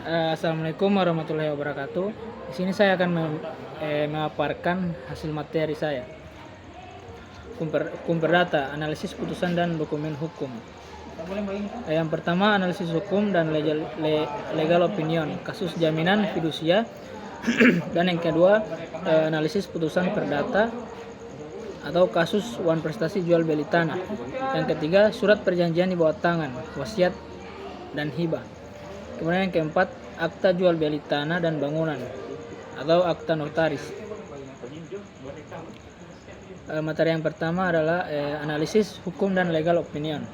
Assalamualaikum warahmatullahi wabarakatuh. Di sini saya akan memaparkan hasil materi saya. Hukum perdata, analisis putusan dan dokumen hukum. Yang pertama, analisis hukum dan legal opinion, kasus jaminan fidusia. Dan yang kedua, analisis putusan perdata atau kasus wan prestasi jual beli tanah. Yang ketiga, surat perjanjian di bawah tangan, wasiat dan hibah. Kemudian yang keempat, akta jual beli tanah dan bangunan atau akta notaris. Materi yang pertama adalah analisis hukum dan legal opinion.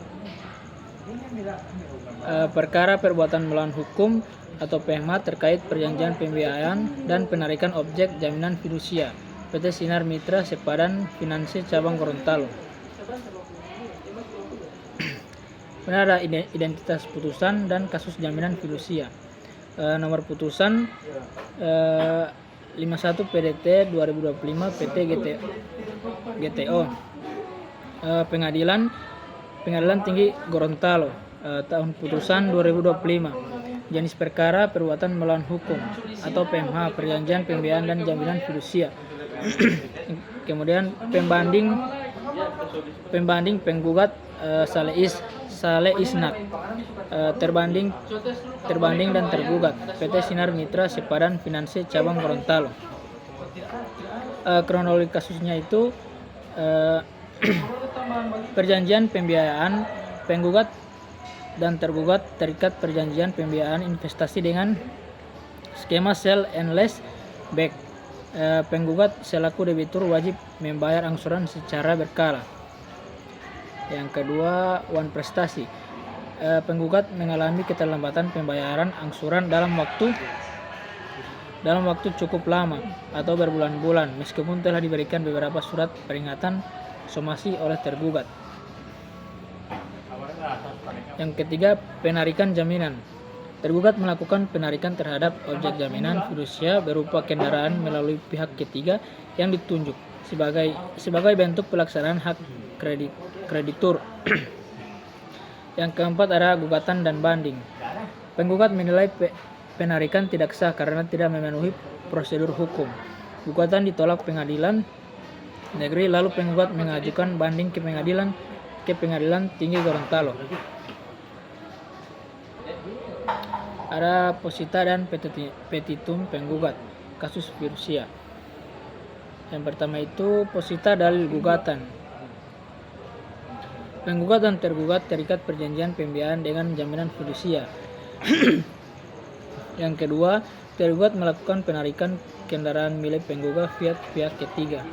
Perkara perbuatan melawan hukum atau PMH terkait perjanjian pembiayaan dan penarikan objek jaminan fidusia PT Sinar Mitra Sepadan Finanse Cabang Gorontalo. Kemudian ada identitas putusan dan kasus jaminan fidusia. Nomor putusan 51 PDT 2025 PT GTO. Pengadilan Tinggi Gorontalo. Tahun putusan 2025. Jenis perkara perbuatan melawan hukum atau PMH, perjanjian pembiayaan dan jaminan fidusia. Kemudian pembanding penggugat Saleh Isnat, terbanding dan tergugat PT Sinar Mitra Sepadan Finanse Cabang Gorontalo. Kronologi kasusnya itu perjanjian pembiayaan, penggugat dan tergugat terikat perjanjian pembiayaan investasi dengan skema sell and lease back. Penggugat selaku debitur wajib membayar angsuran secara berkala. Yang kedua, wan prestasi. Penggugat mengalami keterlambatan pembayaran angsuran dalam waktu cukup lama atau berbulan-bulan meskipun telah diberikan beberapa surat peringatan somasi oleh tergugat. Yang ketiga, penarikan jaminan. Tergugat melakukan penarikan terhadap objek jaminan fidusia berupa kendaraan melalui pihak ketiga yang ditunjuk sebagai bentuk pelaksanaan hak kreditur. Yang keempat, ada gugatan dan banding. Penggugat menilai penarikan tidak sah karena tidak memenuhi prosedur hukum. Gugatan ditolak pengadilan negeri, lalu penggugat mengajukan banding ke Pengadilan Tinggi Gorontalo. Ada posita dan petitum penggugat kasus fidusia. Yang pertama itu posita dalil gugatan. Penggugat dan tergugat terikat perjanjian pembiayaan dengan jaminan fidusia. Yang kedua, tergugat melakukan penarikan kendaraan milik penggugat via pihak ketiga.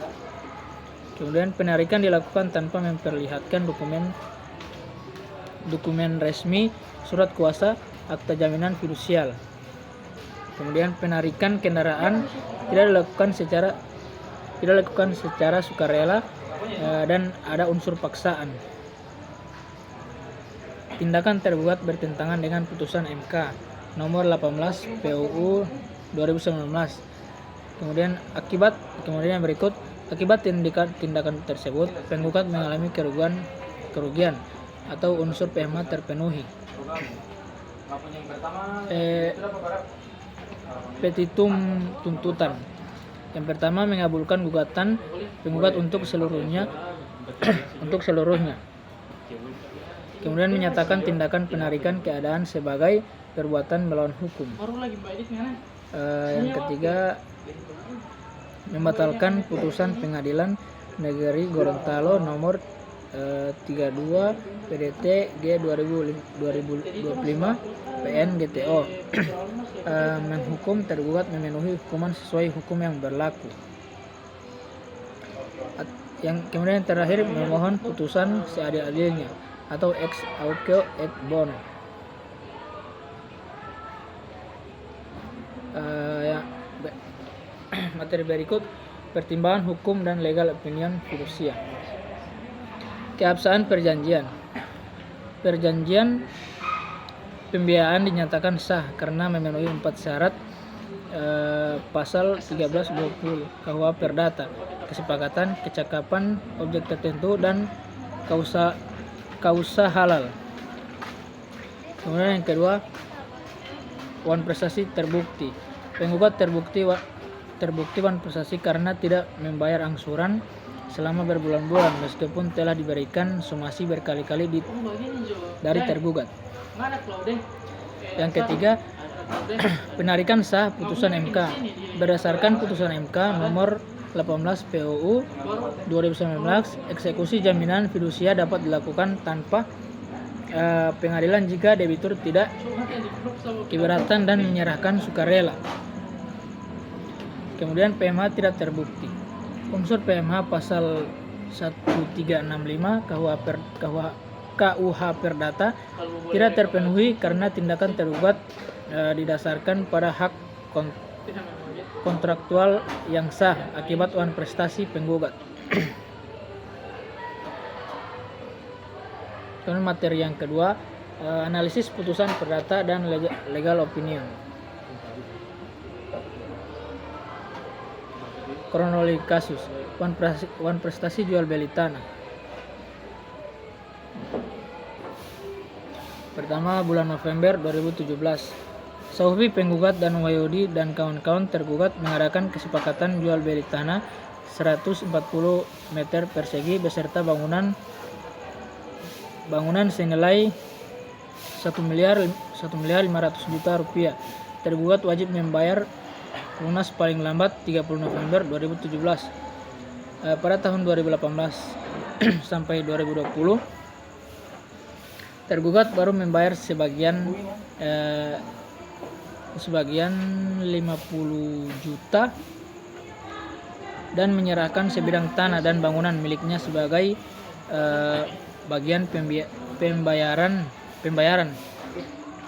Kemudian penarikan dilakukan tanpa memperlihatkan dokumen resmi, surat kuasa, akta jaminan fidusial. Kemudian penarikan kendaraan tidak dilakukan secara sukarela dan ada unsur paksaan. Tindakan tergugat bertentangan dengan putusan MK nomor 18 PUU 2019. Kemudian yang berikut, akibat tindakan tersebut penggugat mengalami kerugian atau unsur PMH terpenuhi. Petitum tuntutan. Yang pertama, mengabulkan gugatan penggugat untuk seluruhnya. Kemudian menyatakan tindakan penarikan keadaan sebagai perbuatan melawan hukum. Yang ketiga, membatalkan putusan Pengadilan Negeri Gorontalo nomor 32 PDT G 2025 PN GTO. Menghukum tergugat memenuhi hukuman sesuai hukum yang berlaku. Kemudian yang terakhir, memohon putusan seadil-adilnya atau ex aequo et bono. Materi berikut, pertimbangan hukum dan legal opinion fidusia. Keabsahan perjanjian pembiayaan dinyatakan sah karena memenuhi 4 syarat pasal 1320 KUH Perdata, kesepakatan, kecakapan objek tertentu dan kausa halal. Kemudian yang kedua, wan prestasi terbukti. Penggugat terbukti wan prestasi karena tidak membayar angsuran selama berbulan-bulan meskipun telah diberikan somasi berkali-kali dari tergugat. Yang ketiga, penarikan sah putusan MK. Berdasarkan putusan MK nomor 18 PUU 2019, eksekusi jaminan fidusia dapat dilakukan tanpa pengadilan jika debitur tidak keberatan dan menyerahkan sukarela. Kemudian PMH tidak terbukti. Unsur PMH pasal 1365 KUH Perdata tidak terpenuhi karena tindakan tergugat didasarkan pada hak kontraktual yang sah akibat wan prestasi penggugat. Kemudian materi yang kedua, analisis putusan perdata dan legal opinion. Kronologi kasus, wan prestasi jual beli tanah. Pertama, bulan November 2017, Saufi penggugat dan Wahyudi dan kawan-kawan tergugat mengadakan kesepakatan jual beli tanah 140 meter persegi beserta bangunan senilai 1.500.000.000 rupiah. Tergugat wajib membayar lunas paling lambat 30 November 2017. Pada tahun 2018 sampai 2020, tergugat baru membayar sebagian 50 juta dan menyerahkan sebidang tanah dan bangunan miliknya sebagai bagian pembayaran,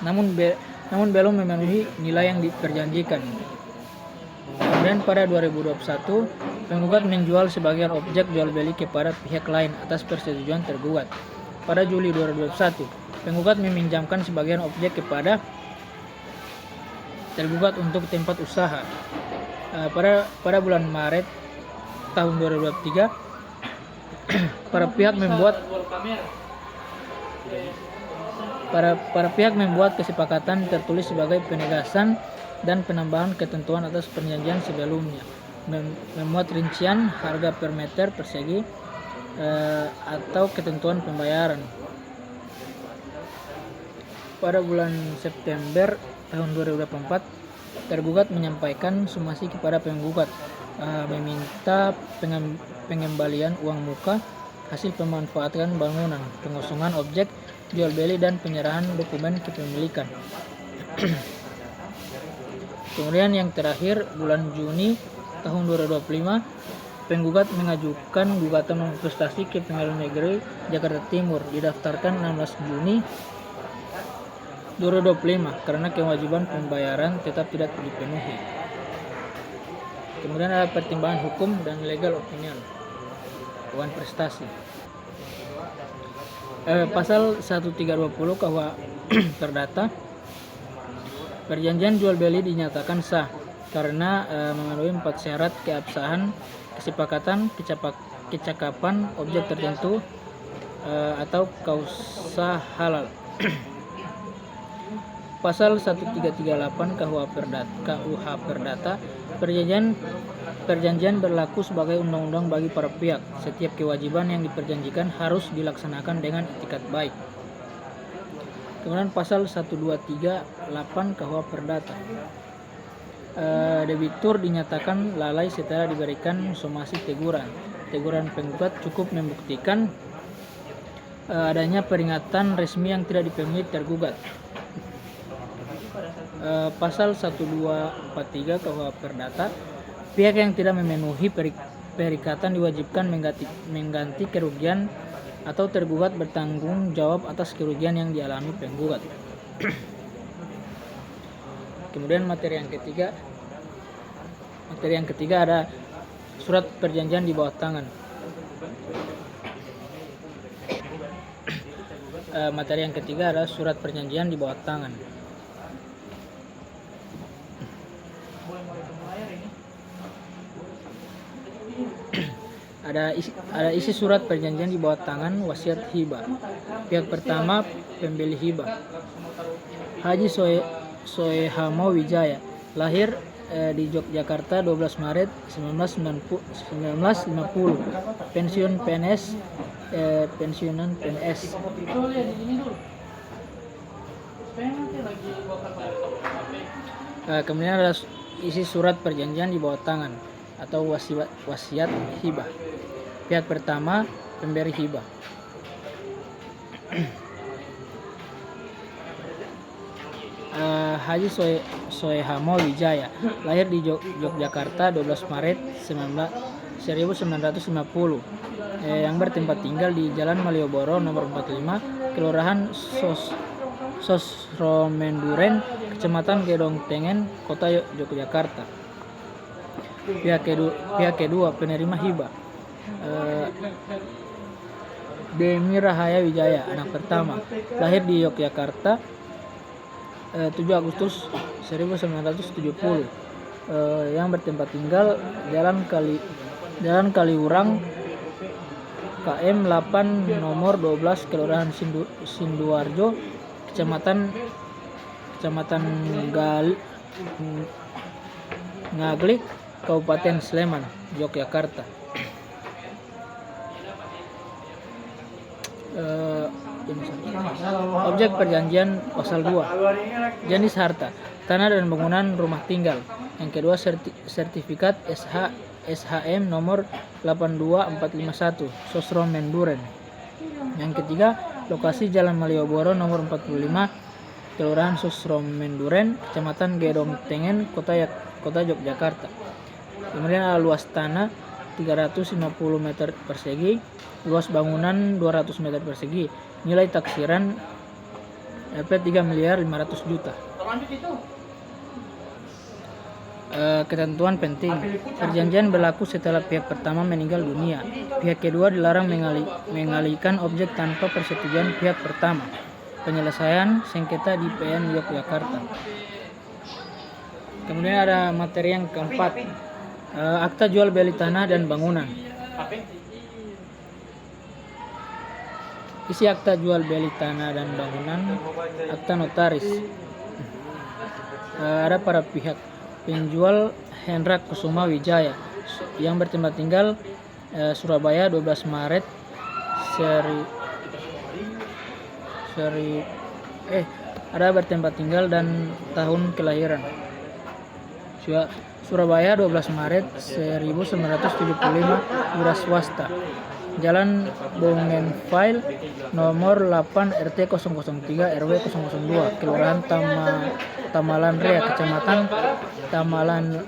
namun belum memenuhi nilai yang diperjanjikan. Kemudian pada 2021, penggugat menjual sebagian objek jual beli kepada pihak lain atas persetujuan tergugat. Pada Juli 2021, penggugat meminjamkan sebagian objek kepada tergugat untuk tempat usaha. Pada bulan Maret tahun 2023, para pihak membuat kesepakatan tertulis sebagai penegasan dan penambahan ketentuan atas perjanjian sebelumnya, memuat rincian harga per meter persegi atau ketentuan pembayaran. Pada bulan September tahun 2024, tergugat menyampaikan somasi kepada penggugat, meminta pengembalian uang muka hasil pemanfaatan bangunan, pengosongan objek jual beli dan penyerahan dokumen kepemilikan. Kemudian yang terakhir, bulan Juni tahun 2025, penggugat mengajukan gugatan manifestasi ke Pengadilan Negeri Jakarta Timur, didaftarkan 16 Juni 2025 karena kewajiban pembayaran tetap tidak dipenuhi. Kemudian ada pertimbangan hukum dan legal opinion, wan prestasi. Pasal 1320 KUH Perdata, perjanjian jual beli dinyatakan sah karena memenuhi 4 syarat keabsahan, kesepakatan, kecakapan objek tertentu atau kausa halal. Pasal 1338 KUH Perdata, perjanjian berlaku sebagai undang-undang bagi para pihak. Setiap kewajiban yang diperjanjikan harus dilaksanakan dengan itikat baik. Kemudian pasal 1238 KUH Perdata, debitur dinyatakan lalai setelah diberikan somasi teguran. Teguran penggugat cukup membuktikan adanya peringatan resmi yang tidak dipenuhi tergugat. Pasal 1243 KUH Perdata, pihak yang tidak memenuhi perikatan diwajibkan mengganti kerugian atau tergugat bertanggung jawab atas kerugian yang dialami penggugat. Kemudian materi yang ketiga ada surat perjanjian di bawah tangan. Materi yang ketiga adalah surat perjanjian di bawah tangan. Ada isi surat perjanjian di bawah tangan wasiat hibah. Pihak pertama pembeli hibah, Soehamo Wijaya, lahir di Yogyakarta 12 Maret 1950, pensiunan PNS. Kemudian ada isi surat perjanjian di bawah tangan atau wasiat hibah. Pihak pertama, pemberi hibah. Haji Soehamo Wijaya, lahir di Yogyakarta 12 Maret 1950, yang bertempat tinggal di Jalan Malioboro nomor 45, Kelurahan Sosromenduren, Kecamatan Gedong Tengen, Kota Yogyakarta. Pihak kedua, penerima hibah. Demi Rahaya Wijaya, anak pertama, lahir di Yogyakarta 7 Agustus 1970, yang bertempat tinggal Jalan Kaliurang KM 8 nomor 12, Kelurahan Sinduarjo, Kecamatan Ngaglik, Kabupaten Sleman, Yogyakarta. Objek perjanjian pasal 2, jenis harta, tanah dan bangunan rumah tinggal. Yang kedua, sertifikat SHM nomor 82451 Sosromenduren. Yang ketiga, lokasi Jalan Malioboro nomor 45, Kelurahan Sosromenduren, Kecamatan Gedong Tengen, Kota Yogyakarta. Kemudian ada luas tanah 350 meter persegi, luas bangunan 200 meter persegi, nilai taksiran Rp 3.500.000.000. Ketentuan penting, perjanjian berlaku setelah pihak pertama meninggal dunia. Pihak kedua dilarang mengalihkan objek tanpa persetujuan pihak pertama. Penyelesaian sengketa di PN Yogyakarta. Kemudian ada materi yang keempat, akta jual beli tanah dan bangunan. Isi akta jual beli tanah dan bangunan, akta notaris. Ada para pihak, penjual Hendra Kusuma Wijaya yang bertempat tinggal Surabaya 12 Maret ada bertempat tinggal dan tahun kelahiran. Surabaya 12 Maret 1975, wira swasta. Jalan Bongenfile nomor 8 RT 003 RW 002, Kelurahan Tamalan Rea, Kecamatan Tamalan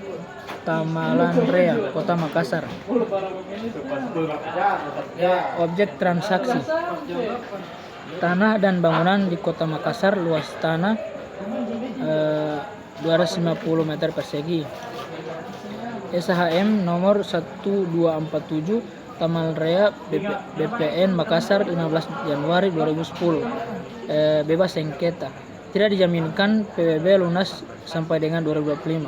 Rea, Kota Makassar. Objek transaksi, tanah dan bangunan di Kota Makassar, luas tanah 250 meter persegi. SHM nomor 1247 Taman Rea BPN Makassar 15 Januari 2010, bebas sengketa, tidak dijaminkan PBB lunas sampai dengan 2025.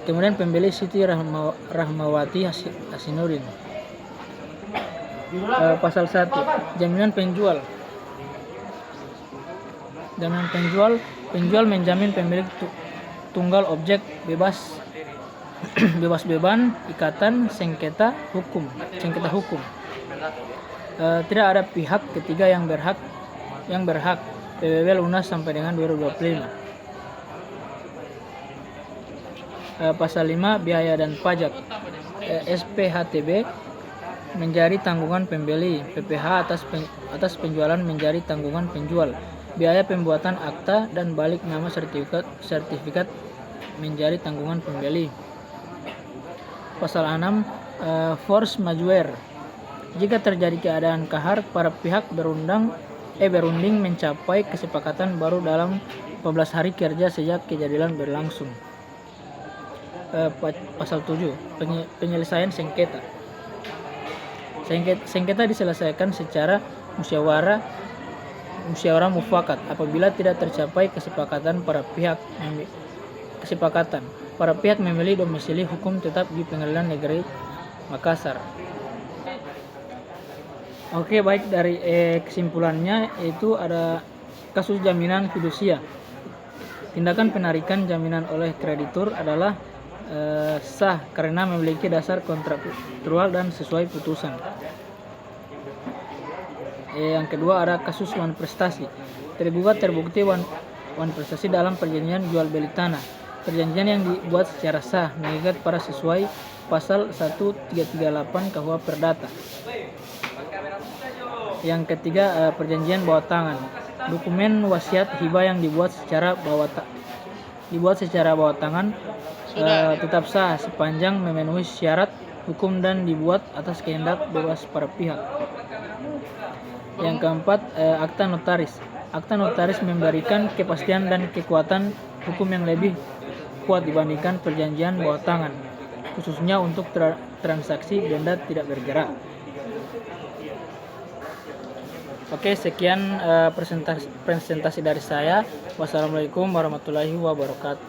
Kemudian pembeli Siti Rahmawati Hasanuddin. Pasal 1, jaminan penjual. Penjual menjamin pemilik tunggal objek bebas beban, ikatan, sengketa hukum. Tidak ada pihak ketiga yang berhak PBB lunas sampai dengan 2025. Pasal 5, biaya dan pajak. SPHTB menjadi tanggungan pembeli, PPh atas penjualan menjadi tanggungan penjual. Biaya pembuatan akta dan balik nama sertifikat menjadi tanggungan pembeli. Pasal 6, force majeure. Jika terjadi keadaan kahar, para pihak berunding mencapai kesepakatan baru dalam 14 hari kerja sejak kejadian berlangsung. Pasal 7, penyelesaian sengketa. Sengketa diselesaikan secara musyawarah mufakat apabila tidak tercapai kesepakatan. Para pihak memilih domisili hukum tetap di Pengadilan Negeri Makassar. Oke, baik, dari kesimpulannya itu ada kasus jaminan fidusia. Tindakan penarikan jaminan oleh kreditur adalah sah karena memiliki dasar kontraktual dan sesuai putusan. Yang kedua ada kasus wan prestasi. Tergugat terbukti wan prestasi dalam perjanjian jual beli tanah. Perjanjian yang dibuat secara sah mengikat pada sesuai pasal 1338 KUH Perdata. Yang ketiga perjanjian bawah tangan. Dokumen wasiat hibah yang dibuat secara bawah tangan tetap sah sepanjang memenuhi syarat hukum dan dibuat atas kehendak bebas para pihak. Yang keempat akta notaris. Akta notaris memberikan kepastian dan kekuatan hukum yang lebih kuat dibandingkan perjanjian bawah tangan, khususnya untuk transaksi benda tidak bergerak. Oke, sekian presentasi dari saya. Wassalamualaikum warahmatullahi wabarakatuh.